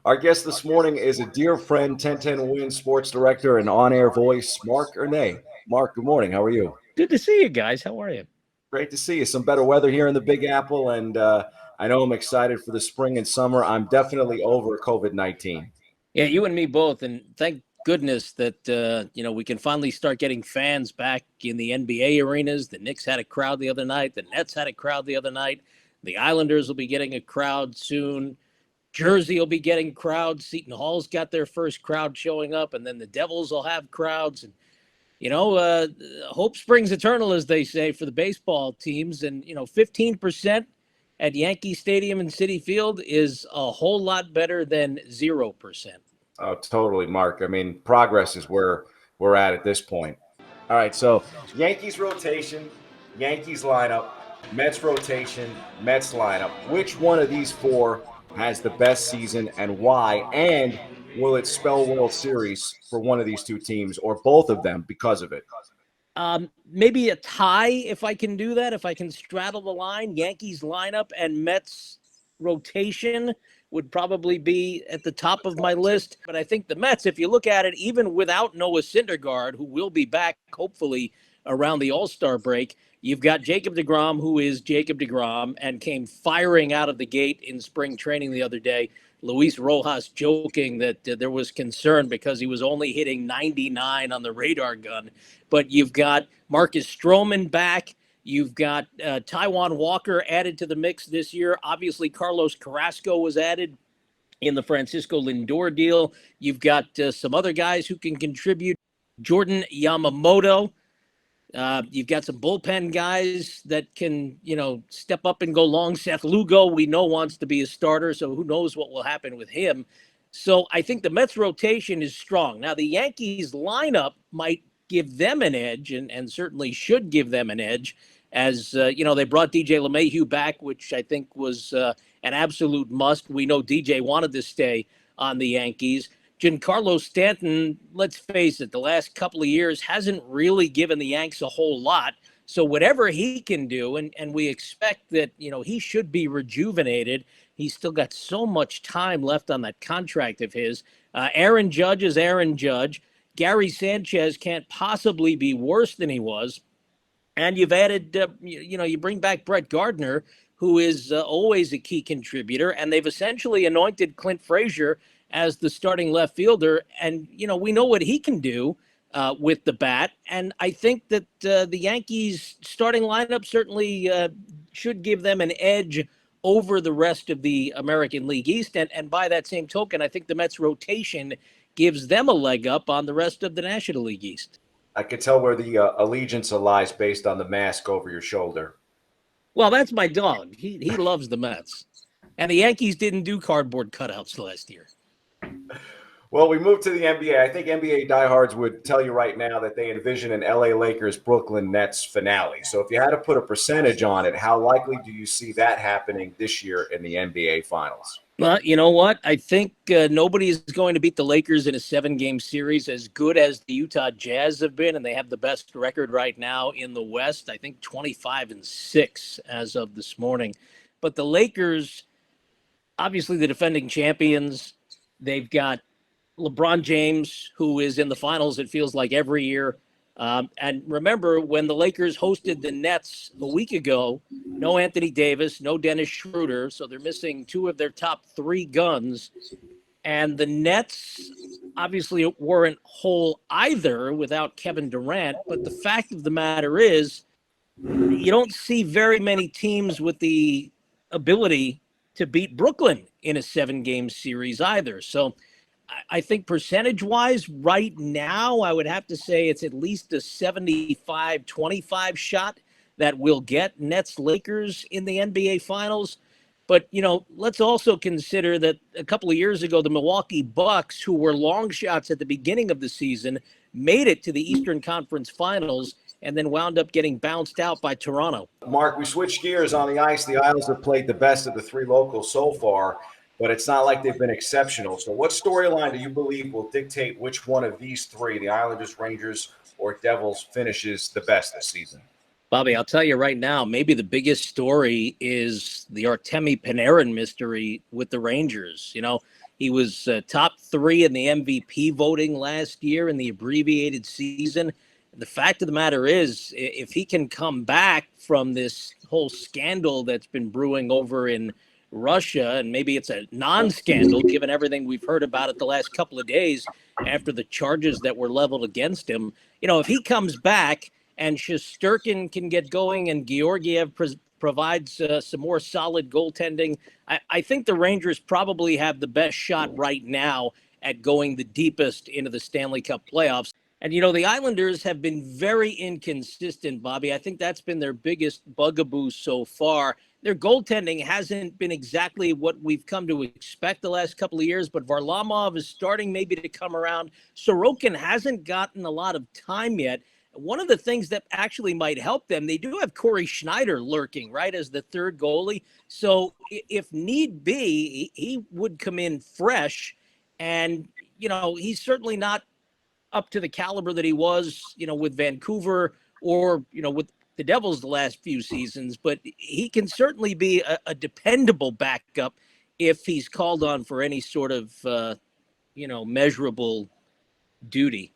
Our guest this morning is a dear friend, 1010 Win sports director and on-air voice, Marc Ernay. Marc, good morning. How are you? Good to see you guys. How are you? Great to see you. Some better weather here in the Big Apple, and I know I'm excited for the spring and summer. I'm definitely over COVID-19. Yeah, you and me both. And thank goodness that we can finally start getting fans back in the NBA arenas. The Knicks had a crowd the other night. The Nets had a crowd the other night. The Islanders will be getting a crowd soon. Jersey will be getting crowds. Seton Hall's got their first crowd showing up, and then the Devils will have crowds. And hope springs eternal, as they say, for the baseball teams. And 15% at Yankee Stadium and Citi Field is a whole lot better than 0%. Oh, totally, Marc. I mean, progress is where we're at this point. All right, so Yankees rotation, Yankees lineup, Mets rotation, Mets lineup. Which one of these four has the best season and why? And will it spell World Series for one of these two teams or both of them because of it? Maybe a tie if I can do that. If I can straddle the line, Yankees lineup and Mets rotation would probably be at the top of my list. But I think the Mets, if you look at it, even without Noah Syndergaard, who will be back hopefully around the All-Star break, you've got Jacob deGrom, who is Jacob deGrom, and came firing out of the gate in spring training the other day. Luis Rojas joking that there was concern because he was only hitting 99 on the radar gun. But you've got Marcus Stroman back. You've got Taijuan Walker added to the mix this year. Obviously, Carlos Carrasco was added in the Francisco Lindor deal. You've got some other guys who can contribute. Jordan Yamamoto. You've got some bullpen guys that can, step up and go long. Seth Lugo, we know, wants to be a starter, so who knows what will happen with him. So I think the Mets rotation is strong. Now, the Yankees lineup might give them an edge and certainly should give them an edge as, they brought DJ LeMahieu back, which I think was an absolute must. We know DJ wanted to stay on the Yankees. Giancarlo Stanton, let's face it, the last couple of years hasn't really given the Yanks a whole lot. So whatever he can do, and we expect that, he should be rejuvenated. He's still got so much time left on that contract of his. Aaron Judge is Aaron Judge. Gary Sanchez can't possibly be worse than he was. And you've added, you bring back Brett Gardner, who is always a key contributor. And they've essentially anointed Clint Frazier as the starting left fielder. And, we know what he can do with the bat. And I think that the Yankees starting lineup certainly should give them an edge over the rest of the American League East. And by that same token, I think the Mets rotation gives them a leg up on the rest of the National League East. I could tell where the allegiance lies based on the mask over your shoulder. Well, that's my dog. He loves the Mets. And the Yankees didn't do cardboard cutouts last year. Well, we move to the NBA. I think NBA diehards would tell you right now that they envision an LA Lakers Brooklyn Nets finale. So if you had to put a percentage on it, how likely do you see that happening this year in the NBA Finals? Well, you know what? I think nobody is going to beat the Lakers in a 7-game series as good as the Utah Jazz have been, and they have the best record right now in the West. I think 25-6 as of this morning. But the Lakers, obviously the defending champions, they've got LeBron James, who is in the finals, it feels like every year. And remember, when the Lakers hosted the Nets a week ago, no Anthony Davis, no Dennis Schroeder, so they're missing 2 of their top 3 guns. And the Nets obviously weren't whole either without Kevin Durant. But the fact of the matter is, you don't see very many teams with the ability to beat Brooklyn in a 7-game series either. So I think percentage-wise, right now, I would have to say it's at least a 75-25 shot that we'll get Nets-Lakers in the NBA Finals. But, let's also consider that a couple of years ago, the Milwaukee Bucks, who were long shots at the beginning of the season, made it to the Eastern Conference Finals and then wound up getting bounced out by Toronto. Marc, we switch gears on the ice. The Isles have played the best of the 3 locals so far, but it's not like they've been exceptional. So what storyline do you believe will dictate which one of these 3, the Islanders, Rangers, or Devils, finishes the best this season? Bobby, I'll tell you right now, maybe the biggest story is the Artemi Panarin mystery with the Rangers. He was top 3 in the MVP voting last year in the abbreviated season. The fact of the matter is, if he can come back from this whole scandal that's been brewing over in Russia, and maybe it's a non-scandal given everything we've heard about it the last couple of days after the charges that were leveled against him, if he comes back and Shesterkin can get going and Georgiev provides some more solid goaltending, I think the Rangers probably have the best shot right now at going the deepest into the Stanley Cup playoffs. And, the Islanders have been very inconsistent, Bobby. I think that's been their biggest bugaboo so far. Their goaltending hasn't been exactly what we've come to expect the last couple of years, but Varlamov is starting maybe to come around. Sorokin hasn't gotten a lot of time yet. One of the things that actually might help them, they do have Corey Schneider lurking, right, as the third goalie. So if need be, he would come in fresh. And, he's certainly not up to the caliber that he was, with Vancouver or, with the Devils the last few seasons. But he can certainly be a dependable backup if he's called on for any sort of, measurable duty.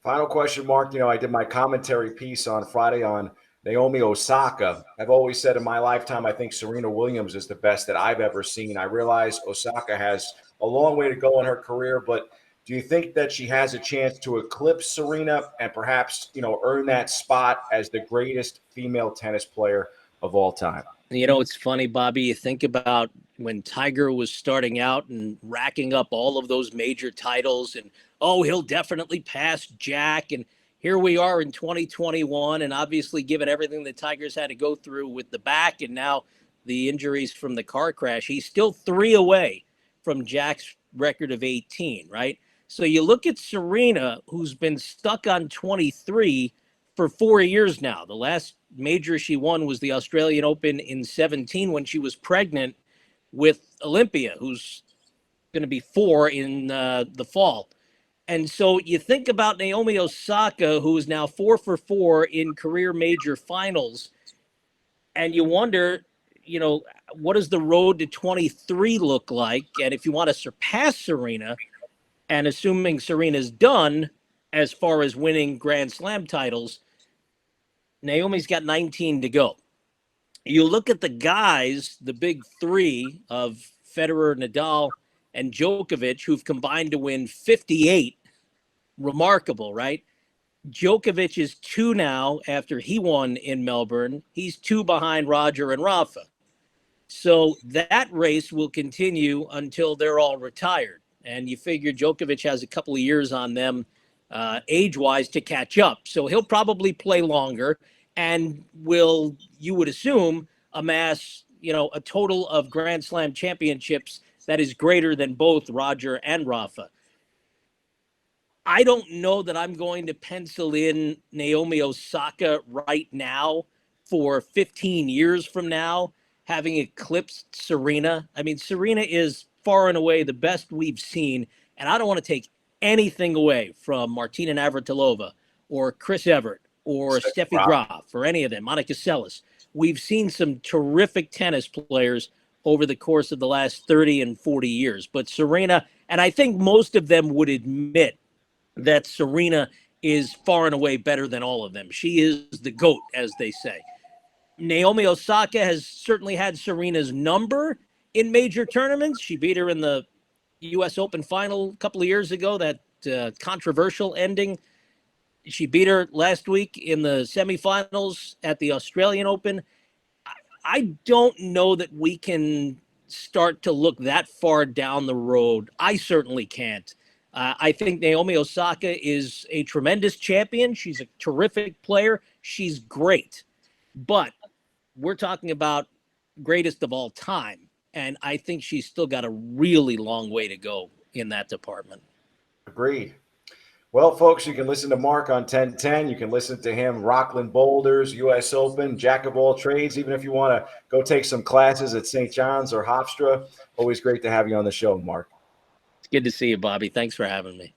Final question, Mark. I did my commentary piece on Friday on Naomi Osaka. I've always said in my lifetime, I think Serena Williams is the best that I've ever seen. I realize Osaka has a long way to go in her career, but do you think that she has a chance to eclipse Serena and perhaps, earn that spot as the greatest female tennis player of all time? It's funny, Bobby. You think about when Tiger was starting out and racking up all of those major titles and, he'll definitely pass Jack. And here we are in 2021. And obviously, given everything that Tiger's had to go through with the back and now the injuries from the car crash, he's still 3 away from Jack's record of 18, right? So you look at Serena, who's been stuck on 23 for 4 years now. The last major she won was the Australian Open in 2017 when she was pregnant with Olympia, who's going to be 4 in the fall. And so you think about Naomi Osaka, who is now 4 for 4 in career major finals, and you wonder, what does the road to 23 look like? And if you want to surpass Serena, and assuming Serena's done as far as winning Grand Slam titles, Naomi's got 19 to go. You look at the guys, the big 3 of Federer, Nadal, and Djokovic, who've combined to win 58. Remarkable, right? Djokovic is 2 now after he won in Melbourne. He's 2 behind Roger and Rafa. So that race will continue until they're all retired. And you figure Djokovic has a couple of years on them age-wise to catch up. So he'll probably play longer and will, you would assume, amass, a total of Grand Slam championships that is greater than both Roger and Rafa. I don't know that I'm going to pencil in Naomi Osaka right now for 15 years from now, having eclipsed Serena. I mean, Serena is far and away the best we've seen, and I don't want to take anything away from Martina Navratilova or Chris Evert or Steffi Graf or any of them, Monica Seles. We've seen some terrific tennis players over the course of the last 30 and 40 years. But Serena, and I think most of them would admit that Serena is far and away better than all of them. She is the GOAT, as they say. Naomi Osaka has certainly had Serena's number in major tournaments. She beat her in the U.S. Open final a couple of years ago, that controversial ending. She beat her last week in the semifinals at the Australian Open. I don't know that we can start to look that far down the road. I certainly can't. I think Naomi Osaka is a tremendous champion. She's a terrific player. She's great. But we're talking about greatest of all time. And I think she's still got a really long way to go in that department. Agreed. Well, folks, you can listen to Mark on 1010. You can listen to him, Rockland Boulders, U.S. Open, jack of all trades, even if you want to go take some classes at St. John's or Hofstra. Always great to have you on the show, Mark. It's good to see you, Bobby. Thanks for having me.